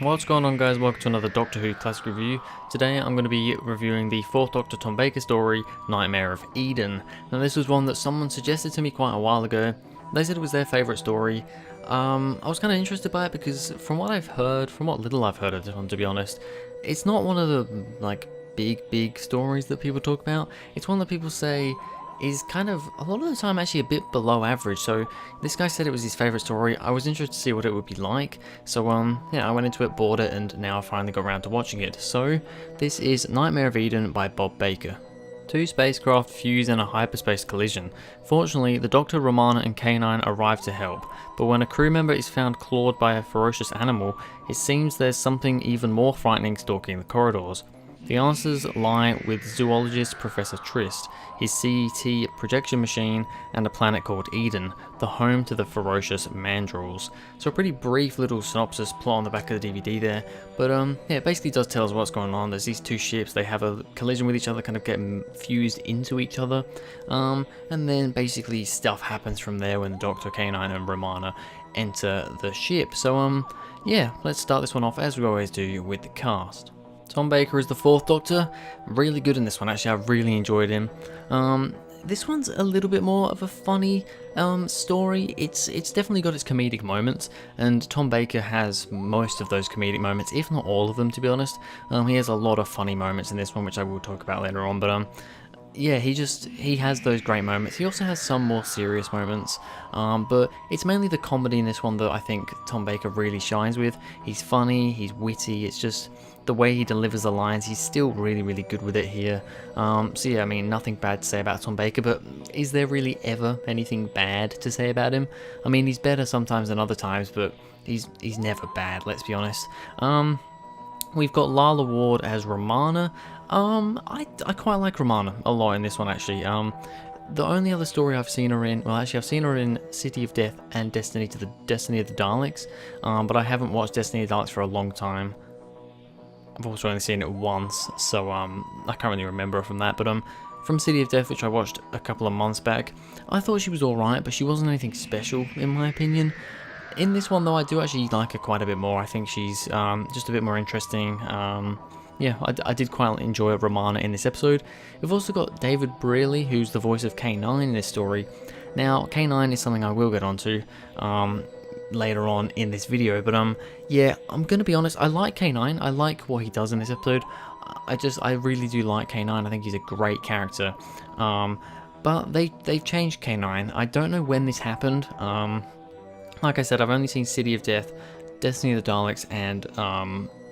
What's going on, guys? Welcome to another Doctor Who Classic Review. Today I'm going to be reviewing the 4th Doctor Tom Baker story, Nightmare of Eden. Now this was one that someone suggested to me quite a while ago. They said it was their favourite story. I was kind of interested by it because from what I've heard, from what little I've heard of this one, to be honest, it's not one of the big stories that people talk about. It's one that people say is kind of, a lot of the time, actually a bit below average. So this guy said it was his favourite story. I was interested to see what it would be like. So yeah, I went into it, bought it, and now I finally got around to watching it. So this is Nightmare of Eden by Bob Baker. Two spacecraft fuse in a hyperspace collision. Fortunately, the Doctor, Romana and K9 arrive to help, but when a crew member is found clawed by a ferocious animal, it seems there's something even more frightening stalking the corridors. The answers lie with zoologist Professor Trist, his CET projection machine, and a planet called Eden, the home to the ferocious mandrills. So a pretty brief little synopsis plot on the back of the DVD there, but yeah, it basically does tell us what's going on. There's these two ships, they have a collision with each other, kind of get fused into each other, and then basically stuff happens from there when the Doctor, K9 and Romana enter the ship. So yeah, let's start this one off as we always do with the cast. Tom Baker is the 4th Doctor, really good in this one. Actually, I really enjoyed him. This one's a little bit more of a funny story. It's definitely got its comedic moments, and Tom Baker has most of those comedic moments, if not all of them, to be honest. He has a lot of funny moments in this one, which I will talk about later on, but yeah, he has those great moments. He also has some more serious moments, but it's mainly the comedy in this one that I think Tom Baker really shines with. He's funny, he's witty, it's just the way he delivers the lines, he's still really good with it here. So yeah, I mean, nothing bad to say about Tom Baker, but is there really ever anything bad to say about him? I mean, he's better sometimes than other times, but he's never bad, let's be honest. We've got Lalla Ward as Romana. I quite like Romana a lot in this one, actually. The only other story I've seen her in, well, actually I've seen her in City of Death and Destiny of the Daleks, but I haven't watched Destiny of the Daleks for a long time. I've also only seen it once, so I can't really remember her from that, but from City of Death, which I watched a couple of months back, I thought she was alright, but she wasn't anything special, in my opinion. In this one, though, I do actually like her quite a bit more. I think she's just a bit more interesting. Yeah, I did quite enjoy Romana in this episode. We've also got David Brearley, who's the voice of K9 in this story. Now, K9 is something I will get onto later on in this video, but yeah, I'm gonna be honest, I like K9. I like what he does in this episode. I really do like K9. I think he's a great character. But they've changed K9. I don't know when this happened. Like I said, I've only seen City of Death, Destiny of the Daleks, and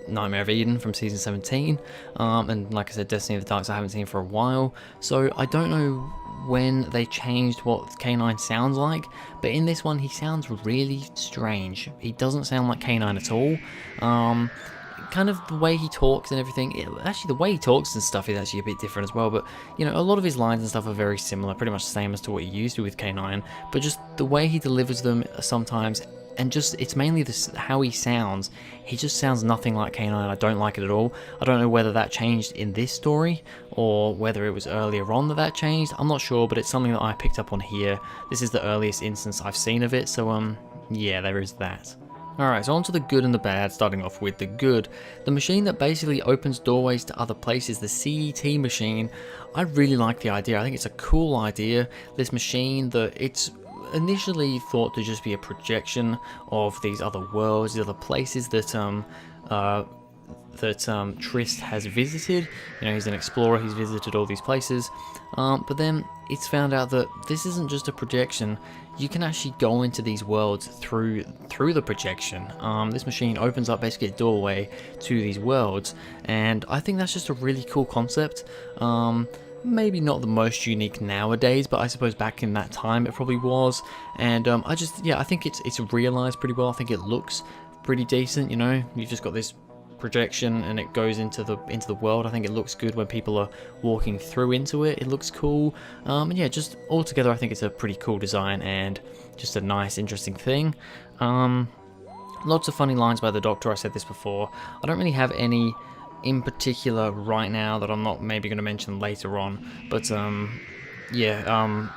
Nightmare of Eden from season 17. And like I said, Destiny of the Daleks I haven't seen for a while. So I don't know when they changed what K9 sounds like. But in this one, he sounds really strange. He doesn't sound like K9 at all. Kind of the way he talks and everything, actually the way he talks and stuff is actually a bit different as well, but you know, a lot of his lines and stuff are very similar, pretty much the same as to what he used to with K9, but just the way he delivers them sometimes, and just it's mainly how he sounds. He just sounds nothing like K9. I don't like it at all. I don't know whether that changed in this story or whether it was earlier on that changed. I'm not sure, but it's something that I picked up on here. This is the earliest instance I've seen of it, so yeah, there is that. Alright, so on to the good and the bad, starting off with the good. The machine that basically opens doorways to other places, the CET machine, I really like the idea. I think it's a cool idea. This machine, it's initially thought to just be a projection of these other worlds, these other places that Trist has visited. You know, he's an explorer, he's visited all these places, but then it's found out that this isn't just a projection. You can actually go into these worlds through the projection. This machine opens up basically a doorway to these worlds, and I think that's just a really cool concept. Maybe not the most unique nowadays, but I suppose back in that time it probably was. And I think it's realized pretty well. I think it looks pretty decent. You know, you've just got this projection and it goes into the world. I think it looks good when people are walking through into it. It looks cool. And yeah, just altogether I think it's a pretty cool design and just a nice, interesting thing. Lots of funny lines by the Doctor. I said this before. I don't really have any in particular right now that I'm not maybe going to mention later on, but yeah,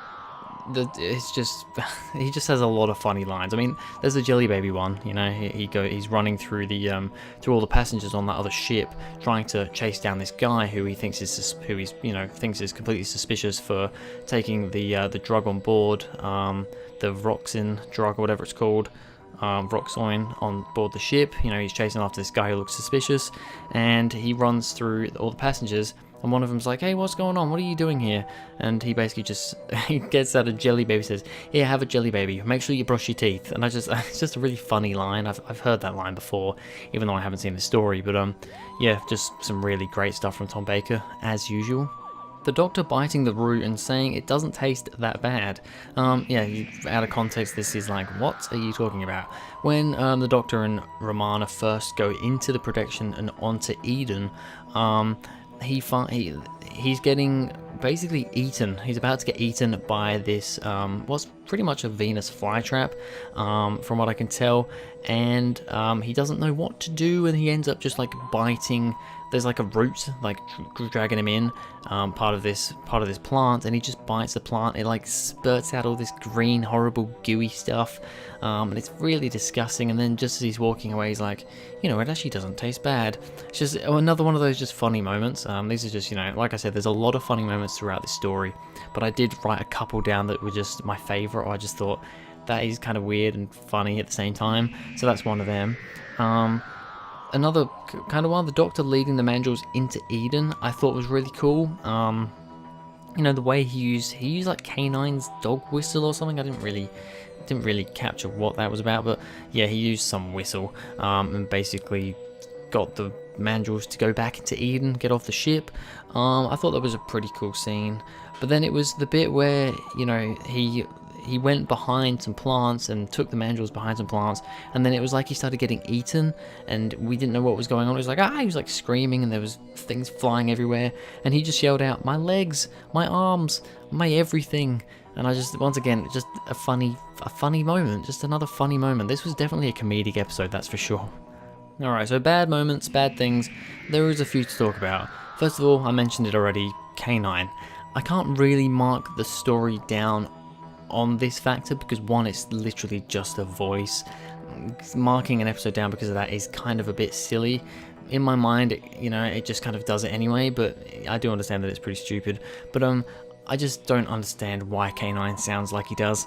it's just he just has a lot of funny lines. I mean, there's the Jelly Baby one. You know, he's running through the through all the passengers on that other ship, trying to chase down this guy who he thinks is thinks is completely suspicious for taking the drug on board, the Roxin drug or whatever it's called. Roxoin on board the ship. You know, he's chasing after this guy who looks suspicious, and he runs through all the passengers. And one of them's like, "Hey, what's going on? What are you doing here?" And he basically just he gets out a Jelly Baby, says, "Here, have a Jelly Baby. Make sure you brush your teeth." And it's just a really funny line. I've heard that line before, even though I haven't seen the story. But yeah, just some really great stuff from Tom Baker as usual. The Doctor biting the root and saying it doesn't taste that bad. Yeah, out of context, this is like, what are you talking about? When the Doctor and Romana first go into the protection and onto Eden, he's getting basically eaten. He's about to get eaten by this what's pretty much a Venus flytrap, from what I can tell, and he doesn't know what to do, and he ends up just like biting. There's like a root like dragging him in, part of this plant, and he just bites the plant. It like spurts out all this green, horrible, gooey stuff, and it's really disgusting. And then just as he's walking away, he's like, you know, it actually doesn't taste bad. It's just another one of those just funny moments. These are just, you know, like I said, there's a lot of funny moments throughout this story, but I did write a couple down that were just my favorite, or I just thought that is kind of weird and funny at the same time. So that's one of them. Another kind of one, the Doctor leading the Mandrills into Eden, I thought was really cool. You know, the way he used like K9's dog whistle or something. I didn't really capture what that was about, but yeah, he used some whistle, and basically got the Mandrills to go back into Eden, get off the ship. I thought that was a pretty cool scene. But then it was the bit where, you know, he went behind some plants and took the Mandrills behind some plants, and then it was like he started getting eaten, and we didn't know what was going on. It was like, he was like screaming, and there was things flying everywhere, and he just yelled out, "My legs, my arms, my everything." And I just, once again, just a funny moment, just another funny moment. This was definitely a comedic episode, that's for sure. Alright, so bad moments, bad things, there is a few to talk about. First of all, I mentioned it already, K9. I can't really mark the story down on this factor because, one, it's literally just a voice. Marking an episode down because of that is kind of a bit silly. In my mind, it just kind of does it anyway, but I do understand that it's pretty stupid. But I just don't understand why K9 sounds like he does.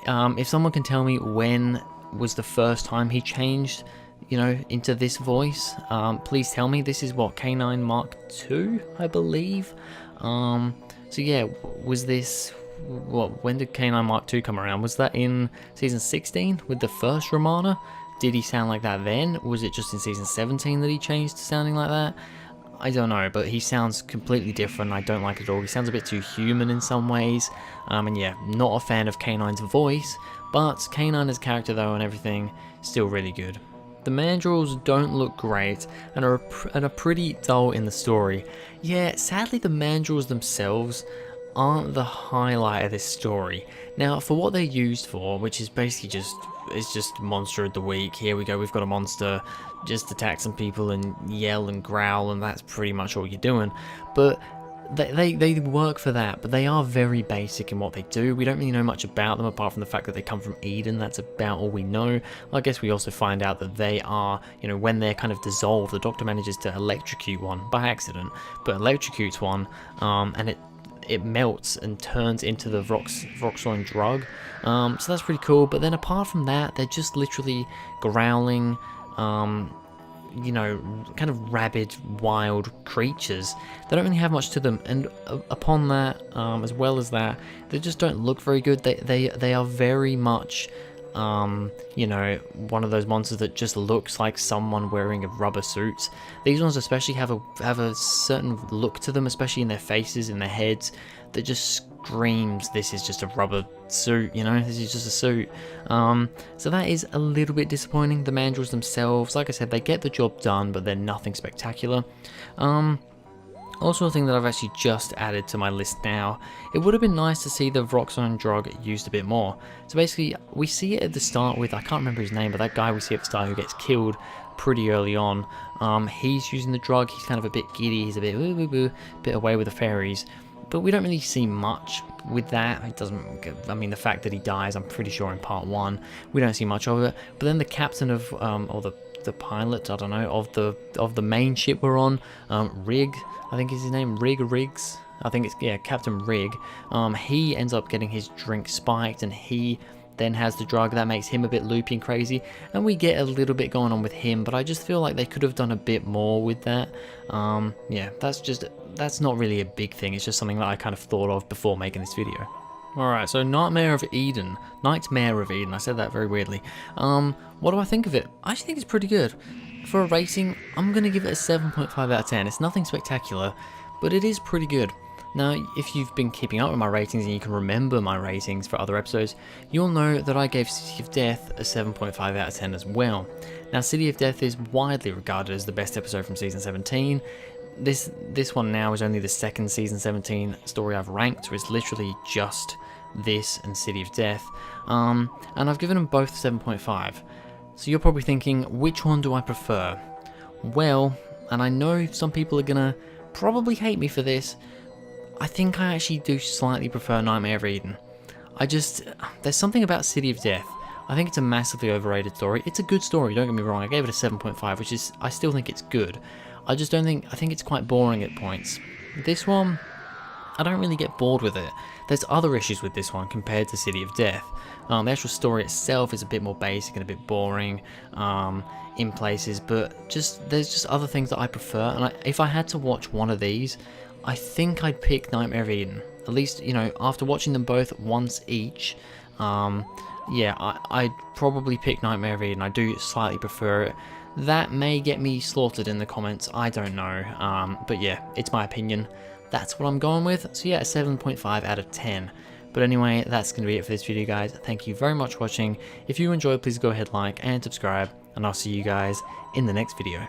If someone can tell me when was the first time he changed, into this voice, please tell me. This is what, K9 Mark II, I believe. So yeah, was this... when did K9 Mark II come around? Was that in season 16 with the first Romana? Did he sound like that then? Was it just in season 17 that he changed to sounding like that? I don't know, but he sounds completely different. I don't like it at all. He sounds a bit too human in some ways. And yeah, not a fan of K9's voice, but K9 as character though and everything, still really good. The Mandrills don't look great and are pretty dull in the story. Yeah, sadly the Mandrills themselves aren't the highlight of this story. Now, for what they're used for, which is basically just monster of the week. Here we go, we've got a monster, just attack some people and yell and growl, and that's pretty much all you're doing. But they work for that, but they are very basic in what they do. We don't really know much about them apart from the fact that they come from Eden. That's about all we know. I guess we also find out that they are, when they're kind of dissolved, the Doctor manages to electrocute one by accident, but electrocutes one, and it melts and turns into the Roxoin drug. So that's pretty cool. But then apart from that, they're just literally growling, kind of rabid, wild creatures. They don't really have much to them. And upon that, as well as that, they just don't look very good. They are very much... one of those monsters that just looks like someone wearing a rubber suit. These ones especially have a certain look to them, especially in their faces, in their heads, that just screams, this is just a rubber suit, this is just a suit. So that is a little bit disappointing. The Mandrills themselves, like I said, they get the job done, but they're nothing spectacular. Also, a thing that I've actually just added to my list now, it would have been nice to see the Roxoin drug used a bit more. So basically, we see it at the start with, I can't remember his name, but that guy we see at the start who gets killed pretty early on. He's using the drug, he's kind of a bit giddy, he's a bit away with the fairies. but we don't really see much with that. It doesn't, I mean, the fact that he dies, I'm pretty sure in part 1, we don't see much of it. But then the captain of, or the pilot, I don't know, of the main ship we're on, Rig, I think is his name, Riggs, I think it's, yeah, Captain Rig, he ends up getting his drink spiked, and he then has the drug that makes him a bit loopy and crazy, and we get a little bit going on with him, but I just feel like they could have done a bit more with that. Yeah, that's not really a big thing, it's just something that I kind of thought of before making this video. Alright, so Nightmare of Eden, I said that very weirdly. What do I think of it? I actually think it's pretty good. For a rating, I'm going to give it a 7.5 out of 10. It's nothing spectacular, but it is pretty good. Now, if you've been keeping up with my ratings and you can remember my ratings for other episodes, you'll know that I gave City of Death a 7.5 out of 10 as well. Now, City of Death is widely regarded as the best episode from Season 17. This one now is only the second Season 17 story I've ranked, so it's literally just this and City of Death. And I've given them both 7.5. So you're probably thinking, which one do I prefer? Well, and I know some people are gonna probably hate me for this, I think I actually do slightly prefer Nightmare of Eden. There's something about City of Death. I think it's a massively overrated story. It's a good story, don't get me wrong. I gave it a 7.5, which is, I still think it's good. I think it's quite boring at points. This one, I don't really get bored with it. There's other issues with this one compared to City of Death. The actual story itself is a bit more basic and a bit boring in places, but there's just other things that I prefer. And if I had to watch one of these, I think I'd pick Nightmare of Eden. At least, you know, after watching them both once each, yeah, I'd probably pick Nightmare of Eden. I do slightly prefer it. That may get me slaughtered in the comments, I don't know, but yeah, it's my opinion. That's what I'm going with, so yeah, a 7.5 out of 10. But anyway, that's going to be it for this video, guys. Thank you very much for watching. If you enjoyed, please go ahead, like and subscribe, and I'll see you guys in the next video.